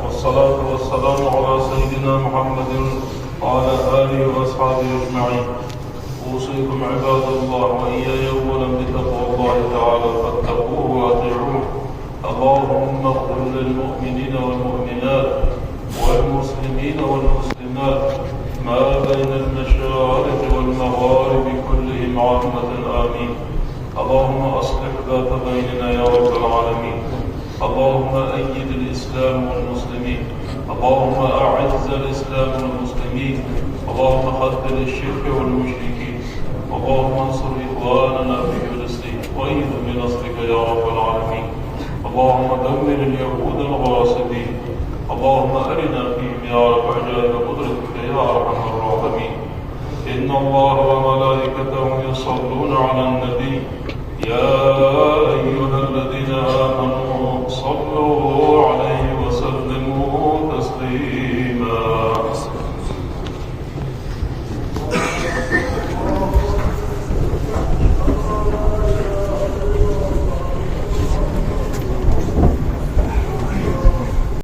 والصلاة والسلام على سيدنا محمد وعلى آله وأصحابه أجمعين. أوصيكم عباد الله وإياي أولا بتقوى الله تعالى فاتقوه وأطيعوه. اللهم اغفر للمؤمنين والمؤمنات والمسلمين والمسلمات ما بين المشارق والمغارب كلهم عامة آمين. اللهم أصلح ذات بيننا يا رب العالمين. اللهم أيد الإسلام والمسلمين. اللهم أعز الإسلام والمسلمين. اللهم خذل الشرك والمشركين. اللهم انصر إخواننا في فلسطين وأيد بنصرك يا رب العالمين. اللهم دمر اليهود الغاصبين. اللهم أرنا فيهم يا رب عجائب قدرتك يا أرحم الراحمين. إن الله وملائكته يصلون على النبي يا أيها الذين آمنوا صلوا عليه